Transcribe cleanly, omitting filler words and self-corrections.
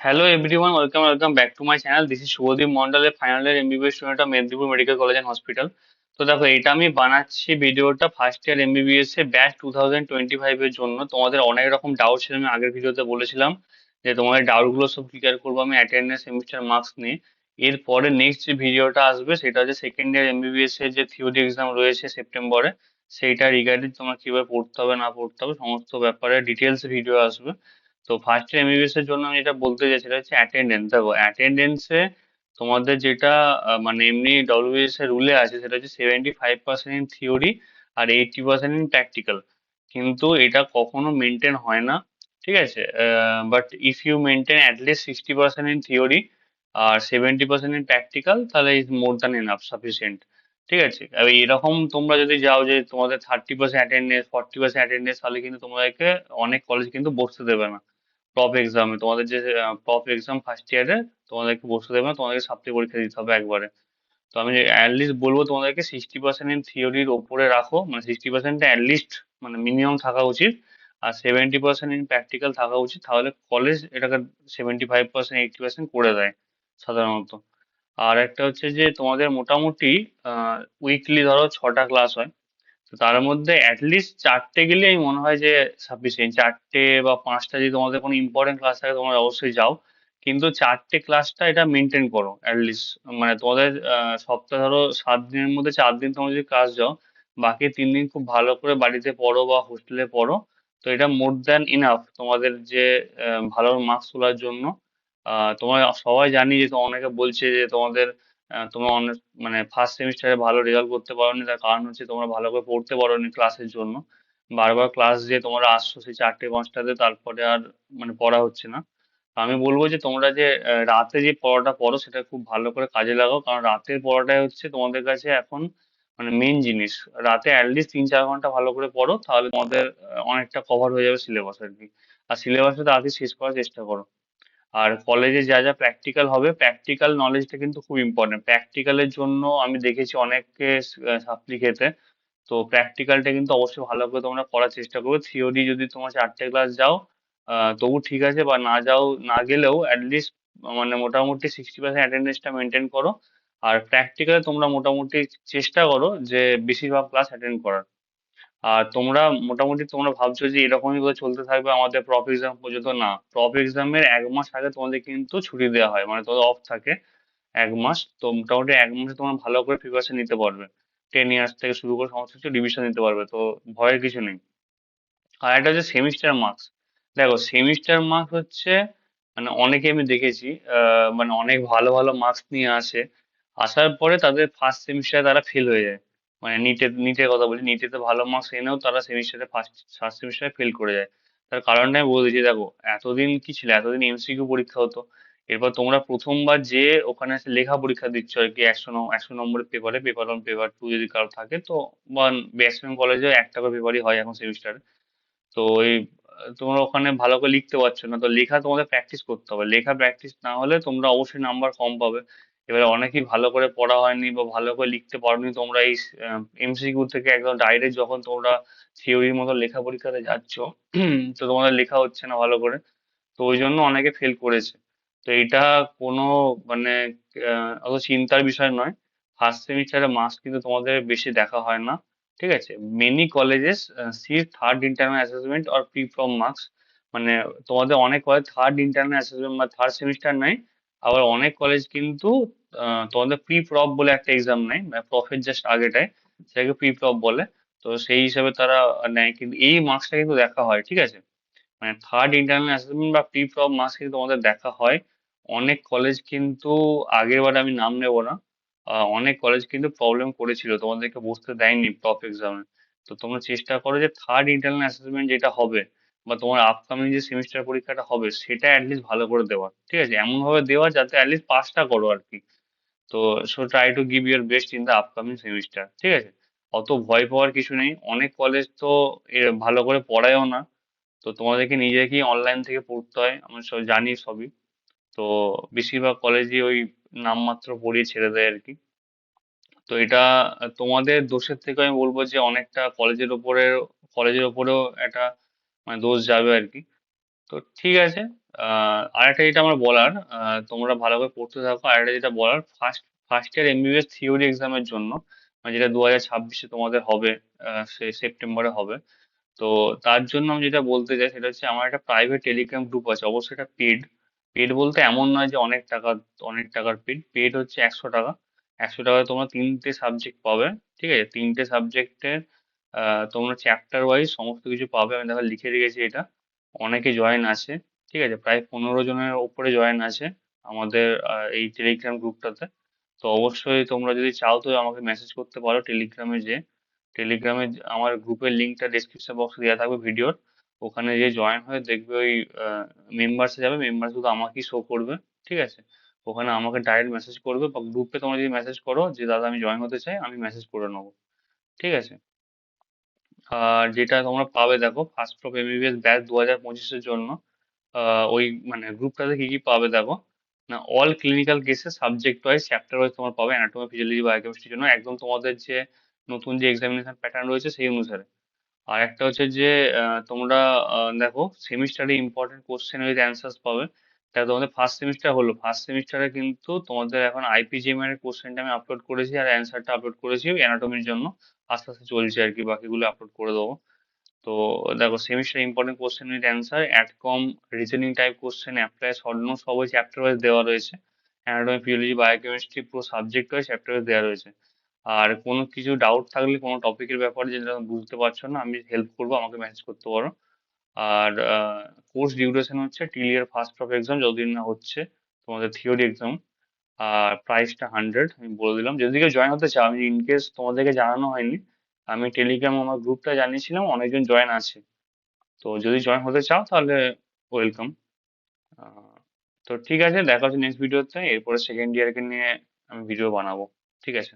Hello everyone, welcome back to my channel. This is Subhadip মন্ডলের final year MBBS student of Medinipur medical college and hospital. তো দেখো, এটা আমি বানাচ্ছি ভিডিওটা ফার্স্ট ইয়ার এমবিবিএস এর ব্যাচ 2025 এর জন্য। তোমাদের অনেক রকম ডাউট ছিল, আমি আগের ভিডিওতে বলেছিলাম যে তোমাদের ডাউট গুলো সব ক্লিয়ার করবো আমি অ্যাটেন্ডেন্স সেমিস্টার মার্কস নিয়ে। এরপরে নেক্সট যে ভিডিওটা আসবে সেটা হচ্ছে সেকেন্ড ইয়ার এমবিবিএস এর যে থিওরি এক্সাম রয়েছে সেপ্টেম্বরে, সেইটা রিগার্ডিং তোমার কিভাবে পড়তে হবে না পড়তে হবে সমস্ত ব্যাপারে ডিটেলস ভিডিও আসবে। তো ফার্স্ট ইয়ার এমবিবিএস এর জন্য আমি যেটা বলতে চাই সেটা হচ্ছে অ্যাটেন্ডেন্স। দেখো, অ্যাটেন্ডেন্সে তোমাদের যেটা মানে এমনি ডব্লিউবিএস এর রুলে আছে সেটা হচ্ছে 75% ইন থিওরি আর 80% ইন প্র্যাকটিক্যাল। কিন্তু এটা কখনো মেনটেন হয় না, ঠিক আছে? But if you maintain at least 60% in theory আর 70% ইন প্র্যাকটিক্যাল, তাহলে is more than enough, sufficient. ঠিক আছে, আর এরকম তোমরা যদি যাও যে তোমাদের 30% অ্যাটেন্ডেন্স, 40% অ্যাটেন্ডেন্স, তাহলে কিন্তু তোমাদেরকে অনেক কলেজ কিন্তু বসতে দেবে না প্রপ এক্সামে। তোমাদের যে প্রপ এক্সাম ফার্স্ট ইয়ারে তোমাদেরকে বসতে দেবে না, তোমাদেরকে সাপ্লি পরীক্ষা দিতে হবে একবারে। তো আমি অ্যাটলিস্ট বলবো তোমাদেরকে 60% ইন থিওরির ওপরে রাখো, মানে 60% অ্যাটলিস্ট মানে মিনিমাম থাকা উচিত। আর 70% ইন প্র্যাকটিক্যাল থাকা উচিত, তাহলে কলেজ এটাকে 75% 80% করে দেয় সাধারণত। আর একটা হচ্ছে যে তোমাদের মোটামুটি উইকলি ধরো 6টা ক্লাস হয়। তো তার মধ্যে অ্যাটলিস্ট 4টে গেলে আমি মনে হয় যে সাফিসিয়েন্ট। 4টে বা 5টা যদি তোমাদের কোনো ইম্পর্টেন্ট ক্লাস থাকে তোমরা অবশ্যই যাও, কিন্তু 4টে ক্লাসটা এটা মেনটেন করো অ্যাটলিস্ট। মানে তোমাদের সপ্তাহে ধরো 7 দিনের মধ্যে 4 দিন তোমরা যদি ক্লাস যাও, বাকি 3 দিন খুব ভালো করে বাড়িতে পড়ো বা হোস্টেলে পড়ো। তো এটা মোর দ্যান ইনাফ তোমাদের যে ভালো মার্কস তোলার জন্য। তোমরা সবাই জানি যে অনেকে বলছে যে তোমাদের তোমরা অনেক মানে ফার্স্ট সেমিস্টারে ভালো রেজাল্ট করতে পারোনি, তার কারণ হচ্ছে তোমরা ভালো করে পড়তে পারোনি ক্লাসের জন্য। বারবার ক্লাস যে তোমরা আসছো সেই 4টে 5টাতে, তারপরে আর মানে পড়া হচ্ছে না। তো আমি বলবো যে তোমরা যে রাতে যে পড়াটা পড়ো সেটা খুব ভালো করে কাজে লাগাও, কারণ রাতের পড়াটাই হচ্ছে তোমাদের কাছে এখন মানে মেন জিনিস। রাতে অ্যাটলিস্ট 3-4 ঘন্টা ভালো করে পড়ো, তাহলে তোমাদের অনেকটা কভার হয়ে যাবে সিলেবাস আর কি। আর সিলেবাসটা তাড়াতাড়ি শেষ করার চেষ্টা করো। আর কলেজে যা যা প্র্যাকটিক্যাল হবে, প্র্যাকটিক্যাল নলেজটা কিন্তু খুব ইম্পর্টেন্ট। প্র্যাকটিক্যালের জন্য আমি দেখেছি অনেককে সাপ্লি খেতে। তো প্র্যাকটিক্যালটা কিন্তু অবশ্যই ভালো করে তোমরা করার চেষ্টা করো। থিওরি যদি তোমার 4টে ক্লাস যাও তবু ঠিক আছে, বা না যাও, না গেলেও অ্যাটলিস্ট মানে মোটামুটি 60% অ্যাটেন্ডেন্সটা মেনটেন করো। আর প্র্যাকটিক্যালে তোমরা মোটামুটি চেষ্টা করো যে বেশিরভাগ ক্লাস অ্যাটেন্ড করার। আর তোমরা মোটামুটি তোমরা ভাবছো যে এরকমই করে চলতে থাকবে আমাদের প্রপ এক্সাম পর্যন্ত, না। প্রপ এক্সামের 1 মাস আগে তোমাদের কিন্তু ছুটি দেওয়া হয়, মানে তোমাদের অফ থাকে 1 মাস। তো মোটামুটি 1 মাসে তোমরা ভালো করে প্রিপারেশন নিতে পারবে। 10 ইয়ার্স থেকে শুরু করে সমস্ত কিছু রিভিশন নিতে পারবে, তো ভয়ের কিছু নেই। আর একটা হচ্ছে সেমিস্টার মার্কস। দেখো, সেমিস্টার মার্কস হচ্ছে মানে অনেকে আমি দেখেছি মানে অনেক ভালো ভালো মার্কস নিয়ে আসে, আসার পরে তাদের ফার্স্ট সেমিস্টারে তারা ফেল হয়ে যায়। মানে নিটের কথা বলি, নিটেতে ভালো মার্কস এনেও তারা সেমিস্টারে ফার্স্ট সেমিস্টারে ফেল করে যায়। তার কারণটা আমি বলে দিচ্ছি। দেখো, এতদিন কি ছিল, এতদিন এমসিকিউ পরীক্ষা হতো। এরপর তোমরা প্রথমবার যে ওখানে এসে লেখা পরীক্ষা দিচ্ছ আর কি, 100 নম্বরের পেপারে, পেপার 1 পেপার 2 যদি কারো থাকে তো, বা ম্যাক্সিমাম কলেজে একটা করে পেপারই হয় এখন সেমিস্টারে। তো ওই তোমরা ওখানে ভালো করে লিখতে পারছো না, তো লেখা তোমাদের প্র্যাকটিস করতে হবে। লেখা প্র্যাকটিস না হলে তোমরা অবশ্যই নাম্বার কম পাবে। এবারে অনেকেই ভালো করে পড়া হয়নি বা ভালো করে লিখতে পারোনি, তোমরা এই এমসিকিউ থেকে একদম ডাইরেক্ট যখন তোমরা থিওরির মতো লেখা পরীক্ষাতে যাচ্ছ, তো তোমাদের লেখা হচ্ছে না ভালো করে। তো ওই জন্য অনেকে ফেল করেছে। তো এটা কোনো মানে অত চিন্তার বিষয় নয়। ফার্স্ট সেমিস্টারে মার্কস কিন্তু তোমাদের বেশি দেখা হয় না, ঠিক আছে? Many colleges see third internal assessment or pre form marks. মানে তোমাদের অনেক কলেজ থার্ড ইন্টারনাল অ্যাসেসমেন্ট বা থার্ড সেমিস্টার নেয়। আবার অনেক কলেজ কিন্তু তোমাদের প্রি প্রপ বলে একটা এক্সাম নেয়, মানে প্রফের জাস্ট আগেটায়, সেটাকে প্রি প্রপ বলে। তো সেই হিসাবে তারা নেয়, কিন্তু এই মার্কসটা কিন্তু দেখা হয়, ঠিক আছে? মানে থার্ড ইন্টারনাল অ্যাসেসমেন্ট বা প্রি প্রপ মার্কস কিন্তু তোমাদের দেখা হয়। অনেক কলেজ কিন্তু, আগের বার আমি নাম নেব না, অনেক কলেজ কিন্তু প্রবলেম করেছিল, তোমাদেরকে বসতে দেয়নি প্রপ এক্সামে। তো তোমরা চেষ্টা করো যে থার্ড ইন্টারনাল অ্যাসেসমেন্ট যেটা হবে বা তোমার আপকামিং যে সেমিস্টার পরীক্ষাটা হবে সেটা অ্যাটলিস্ট ভালো করে দেওয়া, ঠিক আছে? এমন ভাবে দেওয়া যাতে অ্যাটলিস্ট পাসটা করো আর কি। তো so try to give your best in the upcoming semester, ঠিক আছে? অত ভয় পাওয়ার কিছু নেই। অনেক কলেজ তো ভালো করে পড়ায়ও না। তো তোমাদেরকে নিজেকেই অনলাইন থেকে পড়তে হয়, আমরা সব জানি সবই। তো বেশিরভাগ কলেজই ওই নামমাত্র পড়িয়ে ছেড়ে দেয় আর কি। তো এটা তোমাদের দোষের থেকে আমি বলবো যে অনেকটা কলেজের ওপরেও একটা মানে দোষ যাবে আর কি। তো ঠিক আছে, আরেকটা যেটা আমার বলার, তোমরা ভালো করে পড়তে থাকো। আরেকটা যেটা বলার, ফার্স্ট ইয়ার এমবিবিএস থিওরি এক্সামের জন্য, মানে যেটা 2026-এ তোমাদের হবে, সে সেপ্টেম্বরে হবে। তো তার জন্য আমি যেটা বলতে চাই সেটা হচ্ছে, আমার একটা প্রাইভেট টেলিগ্রাম গ্রুপ আছে, অবশ্যই এটা পেড। পেড বলতে এমন নয় যে অনেক টাকার পেড। পেড হচ্ছে 100 টাকা। 100 টাকায় তোমরা 3টে সাবজেক্ট পাবে। ঠিক আছে, 3টে সাবজেক্টের তোমরা চ্যাপ্টার ওয়াইজ সমস্ত কিছু পাবে। আমি দেখো লিখে রেখেছি এটা। অনেকে জয়েন আছে। ঠিক আছে, প্রায় 15 জনের ওপরে জয়েন আছে আমাদের এই টেলিগ্রাম গ্রুপটাতে। তো অবশ্যই তোমরা যদি চাও তো আমাকে মেসেজ করতে পারো টেলিগ্রামে। যে টেলিগ্রামে আমার গ্রুপের লিঙ্কটা ডেসক্রিপশন বক্সে দেওয়া থাকবে ভিডিওর। ওখানে যে জয়েন হয়ে দেখবে ওই মেম্বার্সে যাবে, মেম্বার শুধু আমাকেই শো করবে। ঠিক আছে, ওখানে আমাকে ডাইরেক্ট মেসেজ করবে, বা গ্রুপে তোমরা যদি মেসেজ করো যে দাদা আমি জয়েন হতে চাই, আমি মেসেজ করে নেবো। ঠিক আছে। আর যেটা তোমরা পাবে দেখো, ফার্স্ট অফ এমবিবিএস ব্যাচ 2025-এর জন্য ওই মানে গ্রুপটাতে কি কি পাবে দেখো। না, অল ক্লিনিক্যাল কেসে সাবজেক্ট ওয়াইজ চ্যাপ্টার ওয়াইজ তোমার পাবে, অ্যানাটমি ফিজিওলজি বায়োকেমিস্ট্রির জন্য একদম তোমাদের যে নতুন যে এক্সামিনেশন প্যাটার্ন রয়েছে সেই অনুসারে। আর একটা হচ্ছে যে তোমরা দেখো সেমিস্টারে ইম্পর্টেন্ট কোশ্চেন উইথ অ্যান্সার্স পাবে। তা তোমাদের ফার্স্ট সেমিস্টার হলো, ফার্স্ট সেমিস্টারে কিন্তু তোমাদের এখন আইপিজিএমআর এর কোশ্চেনটা আমি আপলোড করেছি, আর অ্যান্সারটা আপলোড করেছি অ্যানাটমির জন্য। আস্তে আস্তে চলছে আর কি, বাকিগুলো আপলোড করে দেবো। তো দেখো, semester important question with answer, অ্যাডকম, reasoning type question, apply, short note, সবই চ্যাপ্টার ওয়াইজ দেওয়া রয়েছে। অ্যানাটমি ফিজিওলজি বায়োকেমিস্ট্রি পুরো সাবজেক্ট ওয়াইজ চ্যাপ্টার ওয়াইজ দেওয়া রয়েছে। আর কোনো কিছু ডাউট থাকলে কোনো টপিকের ব্যাপারে যেটা বুঝতে পারছো না, আমি হেল্প করবো, আমাকে মেসেজ করতে পারো। আর কোর্স ডিউরেশন হচ্ছে till year first of exam, যতদিন না হচ্ছে তোমাদের থিওরি এক্সাম। আর প্রাইসটা 100 আমি বলে দিলাম। যদি কেউ জয়েন হতে চাও, আমি ইনকেস তোমাদেরকে জানানো হয়নি, আমি টেলিগ্রাম আমার গ্রুপটা জানিয়েছিলাম, অনেকজন জয়েন আছে। তো যদি জয়েন হতে চাও তাহলে ওয়েলকাম। তো ঠিক আছে, দেখা হচ্ছে নেক্সট ভিডিওতে। এরপরে সেকেন্ড ইয়ারকে নিয়ে আমি ভিডিও বানাবো। ঠিক আছে।